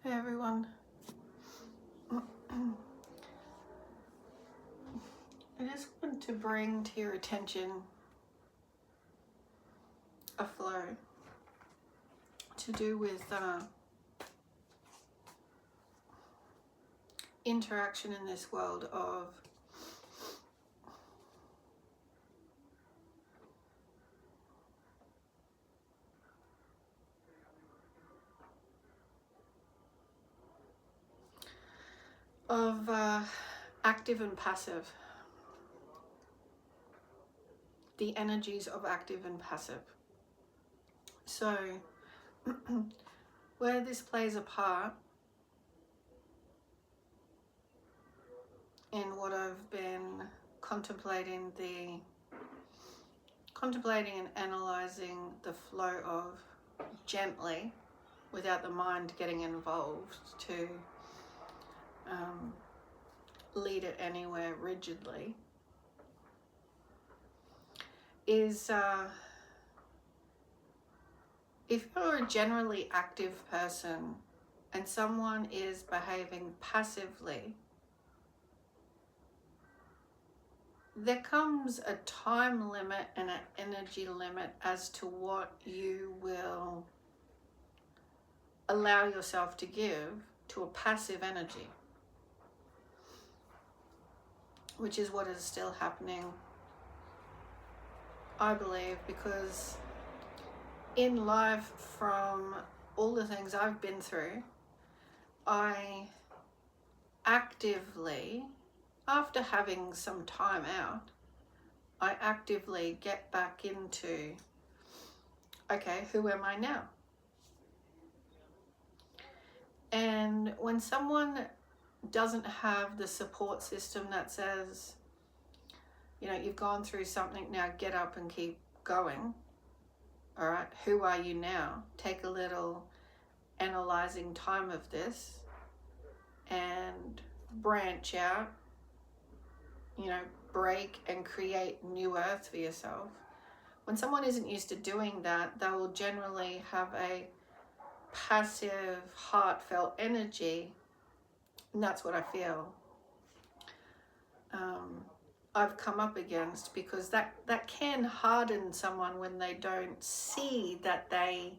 Hey everyone. I just want to bring to your attention a flow to do with interaction in this world of active and passive, the energies of active and passive. So where this plays a part in what I've been contemplating and analyzing the flow of gently, without the mind getting involved to lead it anywhere rigidly, is if you're a generally active person and someone is behaving passively, there comes a time limit and an energy limit as to what you will allow yourself to give to a passive energy, which is what is still happening, I believe, because in life, from all the things I've been through, I actively, after having some time out, I actively get back into, okay, who am I now? And when someone doesn't have the support system that says, you know, you've gone through something, now get up and keep going. All right, who are you now? Take a little analyzing time of this and branch out, you know, break and create new earth for yourself. When someone isn't used to doing that, they will generally have a passive, heartfelt energy, and that's what I feel I've come up against, because that can harden someone when they don't see that they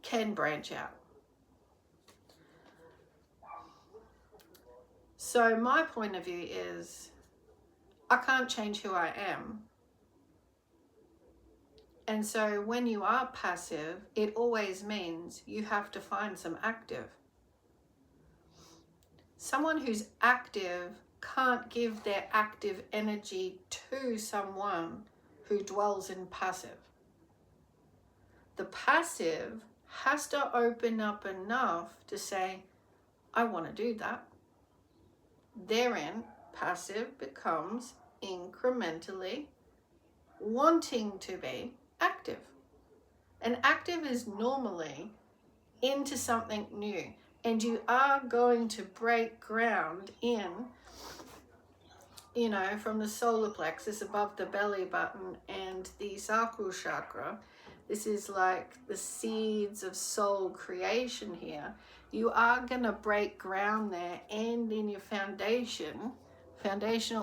can branch out. So my point of view is, I can't change who I am. And so when you are passive, it always means you have to find some active. Someone who's active can't give their active energy to someone who dwells in passive. The passive has to open up enough to say, I want to do that. Therein, passive becomes incrementally wanting to be active. And active is normally into something new. And you are going to break ground in, you know, from the solar plexus above the belly button and the sacral chakra. This is like the seeds of soul creation here. You are going to break ground there, and in your foundational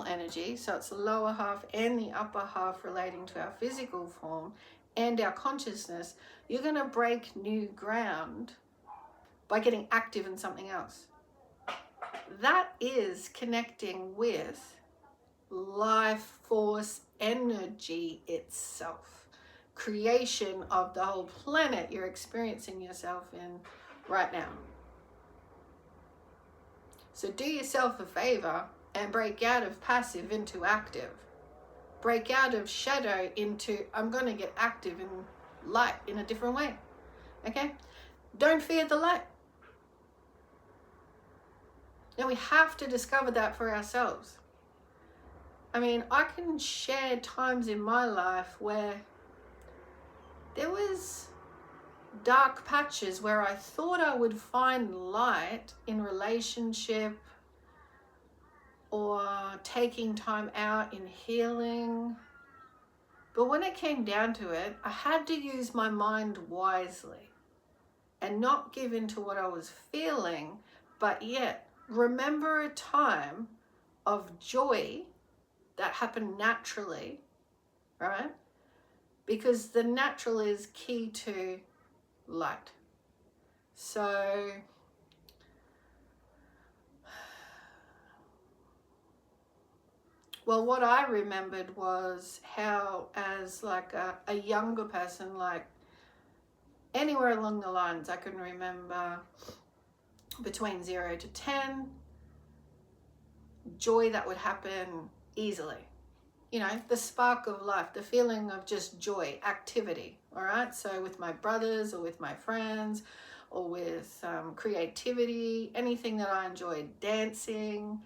energy. So it's the lower half and the upper half relating to our physical form and our consciousness. You're going to break new ground by getting active in something else. That is connecting with life force energy itself, creation of the whole planet you're experiencing yourself in right now. So do yourself a favor and break out of passive into active. Break out of shadow into, I'm going to get active in light in a different way. Okay? Don't fear the light. And we have to discover that for ourselves. I mean, I can share times in my life where there was dark patches where I thought I would find light in relationship or taking time out in healing. But when it came down to it, I had to use my mind wisely. and not give in to what I was feeling, but yet remember a time of joy that happened naturally, right? Because the natural is key to light. So well, what I remembered was how, as like a younger person, like anywhere along the lines, I can remember between 0 to 10, joy that would happen easily. You know, the spark of life, the feeling of just joy, activity, all right? So with my brothers or with my friends or with creativity, anything that I enjoyed, dancing,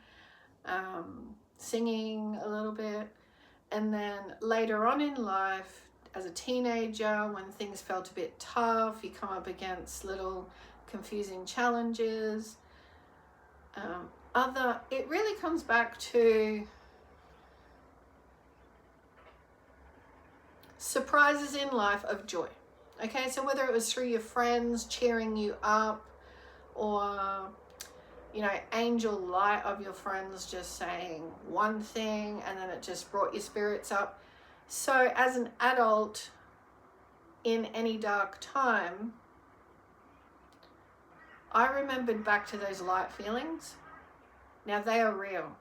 singing a little bit. And then later on in life, as a teenager, when things felt a bit tough, you come up against little confusing challenges. It really comes back to surprises in life of joy. Okay, so whether it was through your friends cheering you up, or you know, angel light of your friends just saying one thing and then it just brought your spirits up. So as an adult in any dark time, I remembered back to those light feelings. Now they are real.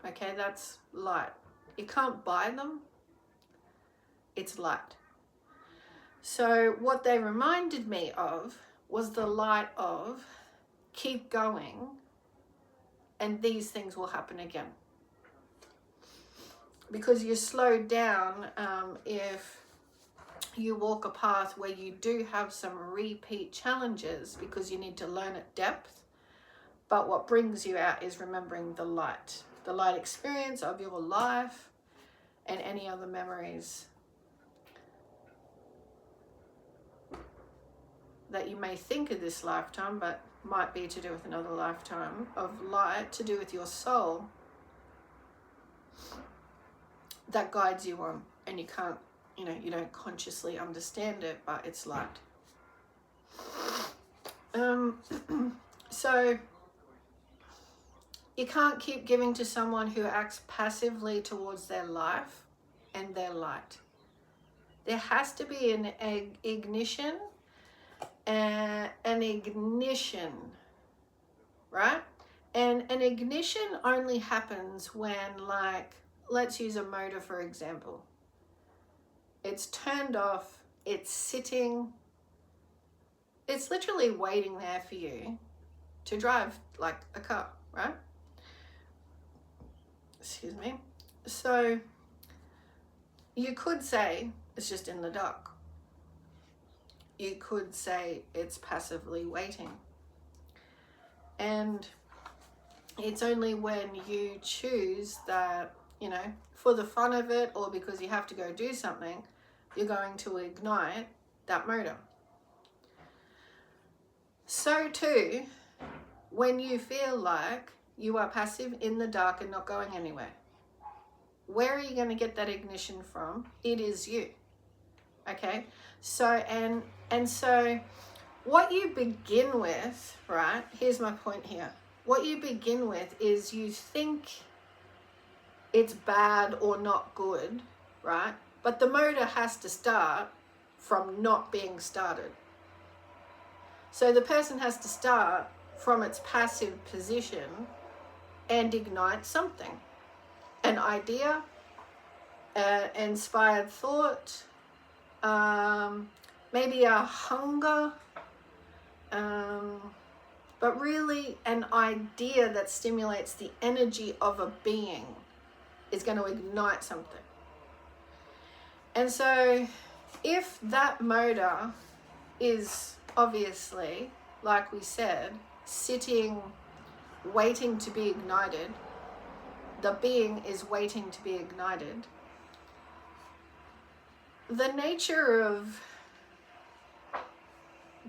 Okay, that's light. You can't buy them. It's light. So what they reminded me of was the light of keep going and these things will happen again. Because you're slowed down if you walk a path where you do have some repeat challenges because you need to learn at depth. But what brings you out is remembering the light experience of your life and any other memories that you may think of this lifetime, but might be to do with another lifetime of light, to do with your soul, that guides you on. And you can't, you know, you don't consciously understand it, but it's light. So you can't keep giving to someone who acts passively towards their life and their light. There has to be an ignition, right? And an ignition only happens when, like, let's use a motor for example. It's turned off, it's sitting, it's literally waiting there for you to drive like a car, right? Excuse me. So you could say it's just in the dark. You could say it's passively waiting. And it's only when you choose that, you know, for the fun of it or because you have to go do something, you're going to ignite that motor. So too, when you feel like you are passive in the dark and not going anywhere, where are you going to get that ignition from? It is you. Okay? So, and so what you begin with, right? Here's my point here. What you begin with is you think it's bad or not good, right? But the motor has to start from not being started. So the person has to start from its passive position and ignite something. An idea, an inspired thought, maybe a hunger, but really an idea that stimulates the energy of a being is going to ignite something. And so if that motor is obviously, like we said, sitting, waiting to be ignited, the being is waiting to be ignited, the nature of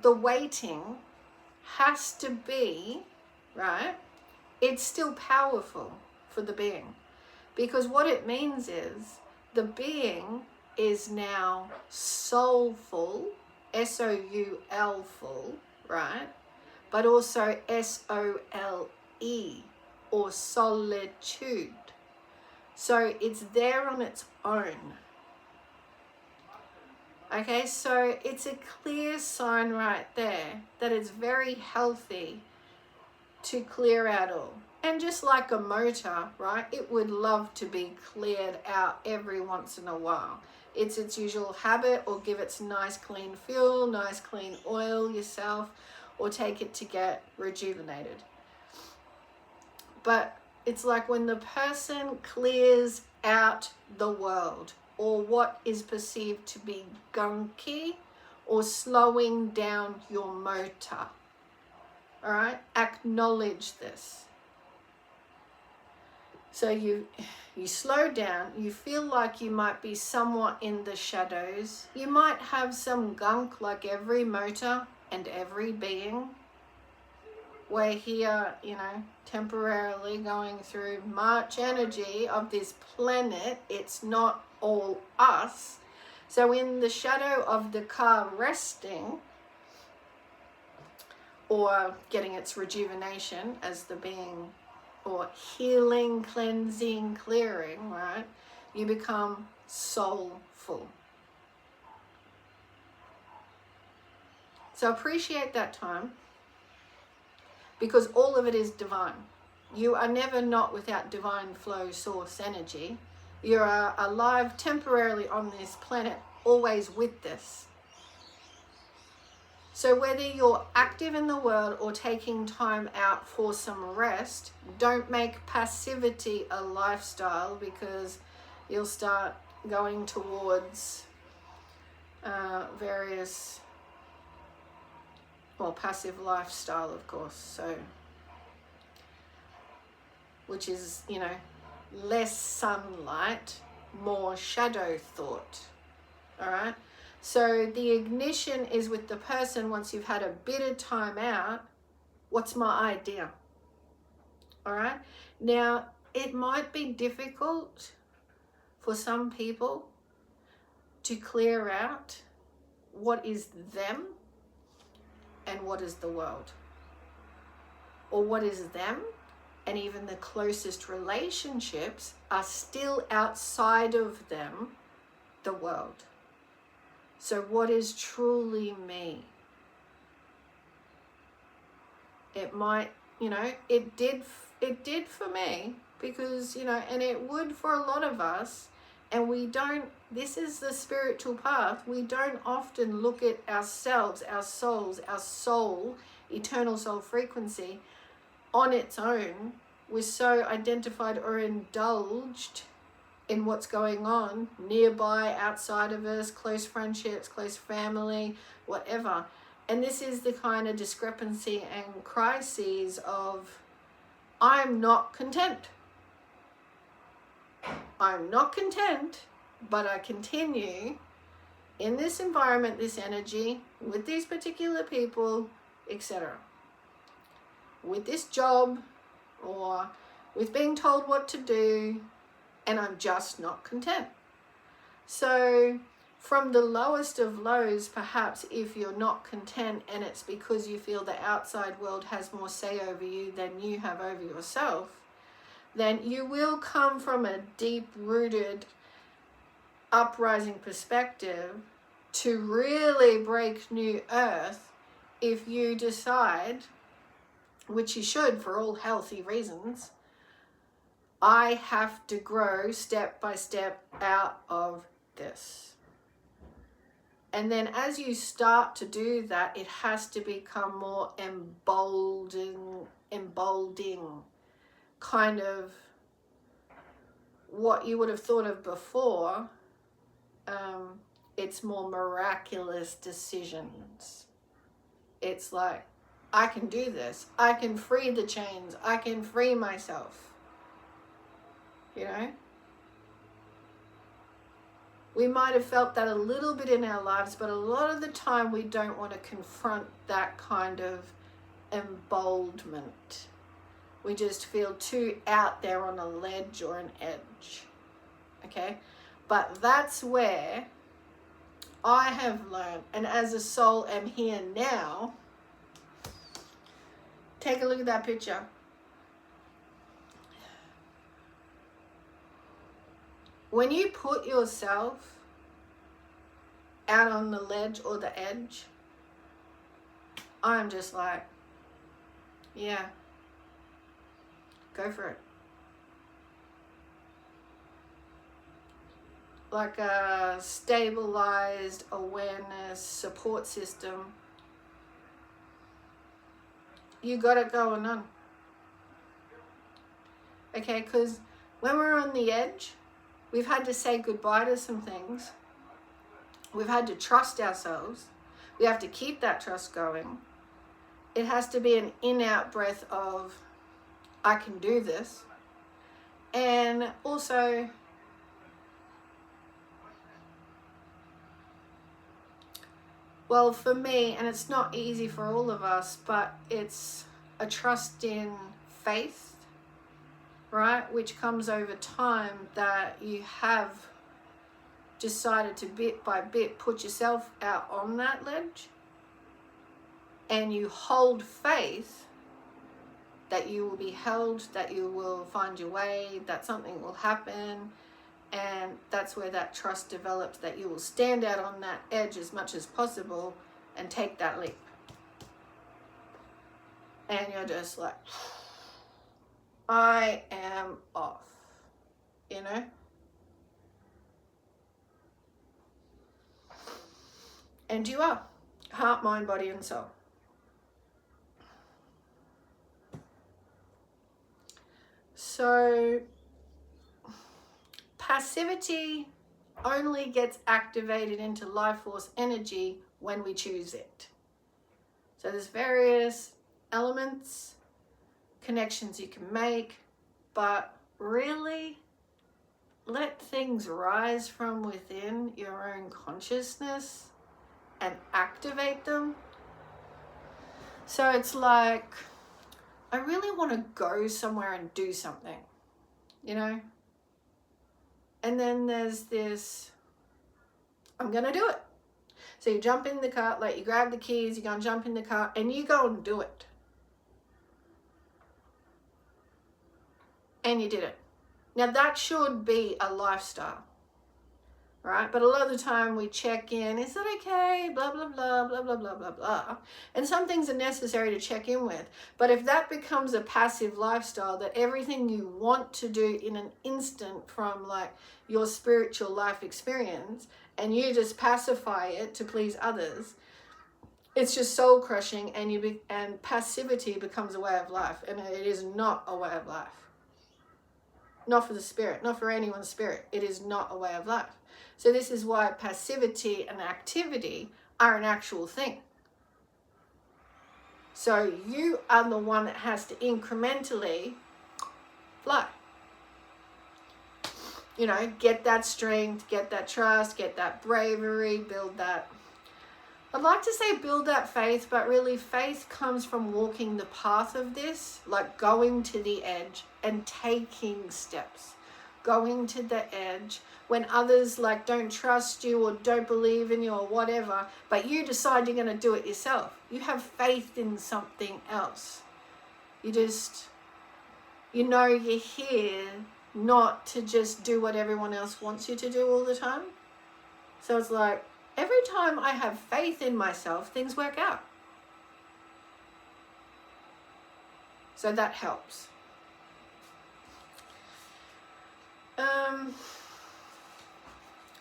the waiting has to be, right? It's still powerful for the being, because what it means is the being is now soulful, S-O-U-L full, right? But also S-O-L-E, or solitude. So it's there on its own. Okay, so it's a clear sign right there that it's very healthy to clear out all. And just like a motor, right, it would love to be cleared out every once in a while. It's its usual habit, or give it nice clean fuel, nice clean oil yourself, or take it to get rejuvenated. But it's like when the person clears out the world, or what is perceived to be gunky, or slowing down your motor. All right, acknowledge this. So you slow down, you feel like you might be somewhat in the shadows. You might have some gunk like every motor and every being. We're here, you know, temporarily going through much energy of this planet. It's not all us. So in the shadow of the car resting, or getting its rejuvenation as the being, or healing, cleansing, clearing, right? You become soulful. So appreciate that time, because all of it is divine. You are never not without divine flow, source energy. You're alive temporarily on this planet, always with this. So whether you're active in the world or taking time out for some rest, don't make passivity a lifestyle, because you'll start going towards various, well, passive lifestyle, of course. So, which is, you know, less sunlight, more shadow thought. All right. So the ignition is with the person once you've had a bit of time out. What's my idea? All right. Now, it might be difficult for some people to clear out what is them and what is the world. Or what is them and even the closest relationships are still outside of them, the world. So what is truly me? It might, you know, it did for me, because, you know, and it would for a lot of us, and we don't, this is the spiritual path, we don't often look at ourselves, our souls, our soul, eternal soul frequency on its own. We're so identified or indulged in what's going on nearby, outside of us, close friendships, close family, whatever. And this is the kind of discrepancy and crises of, I'm not content. I'm not content, but I continue in this environment, this energy, with these particular people, etc. With this job, or with being told what to do, and I'm just not content. So from the lowest of lows, perhaps if you're not content and it's because you feel the outside world has more say over you than you have over yourself, then you will come from a deep-rooted uprising perspective to really break new earth if you decide, which you should for all healthy reasons, I have to grow step by step out of this. And then as you start to do that, it has to become more emboldening, kind of what you would have thought of before. It's more miraculous decisions. It's like, I can do this. I can free the chains. I can free myself. You know? We might have felt that a little bit in our lives, but a lot of the time we don't want to confront that kind of emboldenment. We just feel too out there on a ledge or an edge. Okay? But that's where I have learned, and as a soul am here now, take a look at that picture. When you put yourself out on the ledge or the edge, I'm just like, yeah, go for it. Like a stabilized awareness support system, you got it going on. Okay, because when we're on the edge, we've had to say goodbye to some things. We've had to trust ourselves. We have to keep that trust going. It has to be an in-out breath of, I can do this. And also, well, for me, and it's not easy for all of us, but it's a trust in faith, right? Which comes over time, that you have decided to bit by bit put yourself out on that ledge, and you hold faith that you will be held, that you will find your way, that something will happen. And that's where that trust develops, that you will stand out on that edge as much as possible and take that leap. And you're just like, I am off, you know? And you are. Heart, mind, body, and soul. So passivity only gets activated into life force energy when we choose it. So there's various elements, connections you can make, but really let things rise from within your own consciousness and activate them. So it's like, I really want to go somewhere and do something, you know? And then there's this, I'm going to do it. So you jump in the car, like you grab the keys, you go and jump in the car, and you go and do it. And you did it. Now that should be a lifestyle, right? But a lot of the time we check in, is it okay? Blah, blah, blah, blah, blah, blah, blah, blah. And some things are necessary to check in with. But if that becomes a passive lifestyle, that everything you want to do in an instant from like your spiritual life experience, and you just pacify it to please others, it's just soul crushing, and passivity becomes a way of life. And it is not a way of life. Not for the spirit, not for anyone's spirit. It is not a way of life. So this is why passivity and activity are an actual thing. So you are the one that has to incrementally fly. You know, get that strength, get that trust, get that bravery, build that. I'd like to say build that faith, but really faith comes from walking the path of this, like going to the edge and taking steps. Going to the edge when others like don't trust you or don't believe in you or whatever, but you decide you're going to do it yourself. You have faith in something else. You know you're here not to just do what everyone else wants you to do all the time. So it's like, every time I have faith in myself, things work out. So that helps.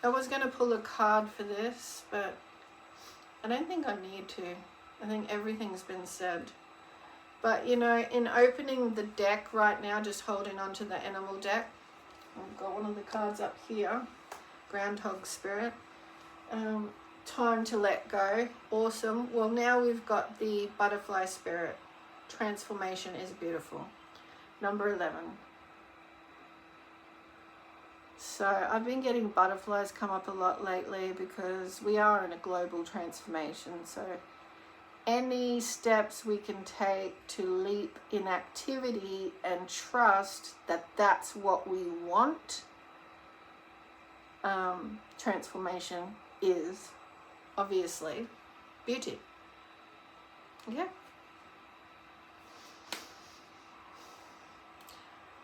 I was going to pull a card for this, but I don't think I need to. I think everything's been said. But, you know, in opening the deck right now, just holding on to the animal deck, I've got one of the cards up here, Groundhog Spirit. Time to let go. Awesome. Well, now we've got the Butterfly Spirit. Transformation is beautiful. Number 11. So I've been getting butterflies come up a lot lately because we are in a global transformation. So any steps we can take to leap in activity and trust that that's what we want, transformation is. obviously, beauty. Yeah.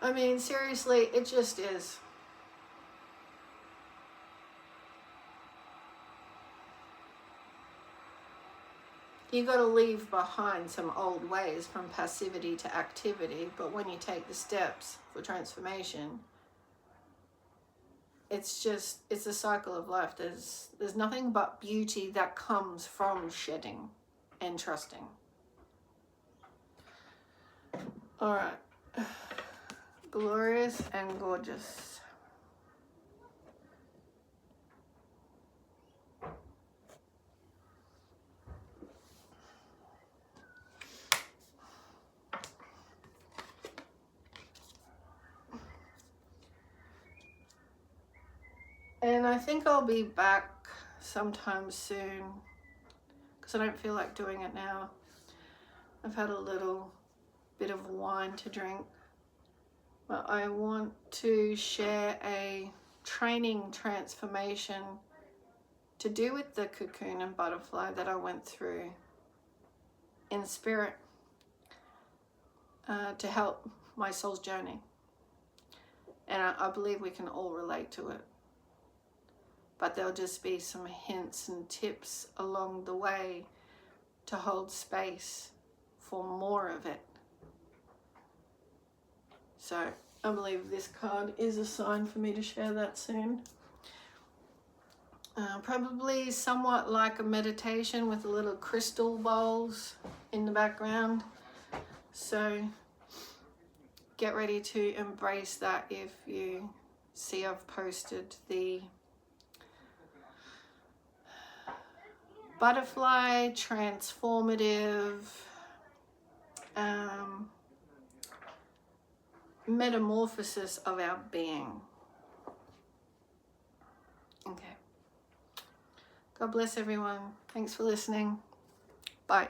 I mean, seriously, it just is. You got to leave behind some old ways from passivity to activity, but when you take the steps for transformation, it's a cycle of life. There's nothing but beauty that comes from shedding and trusting. All right. Glorious and gorgeous. And I think I'll be back sometime soon because I don't feel like doing it now. I've had a little bit of wine to drink. But I want to share a training transformation to do with the cocoon and butterfly that I went through in spirit to help my soul's journey. And I believe we can all relate to it. But there'll just be some hints and tips along the way to hold space for more of it. So I believe this card is a sign for me to share that soon. Probably somewhat like a meditation with a little crystal bowls in the background. So get ready to embrace that if you see I've posted the butterfly transformative metamorphosis of our being. Okay. God bless everyone. Thanks for listening. Bye.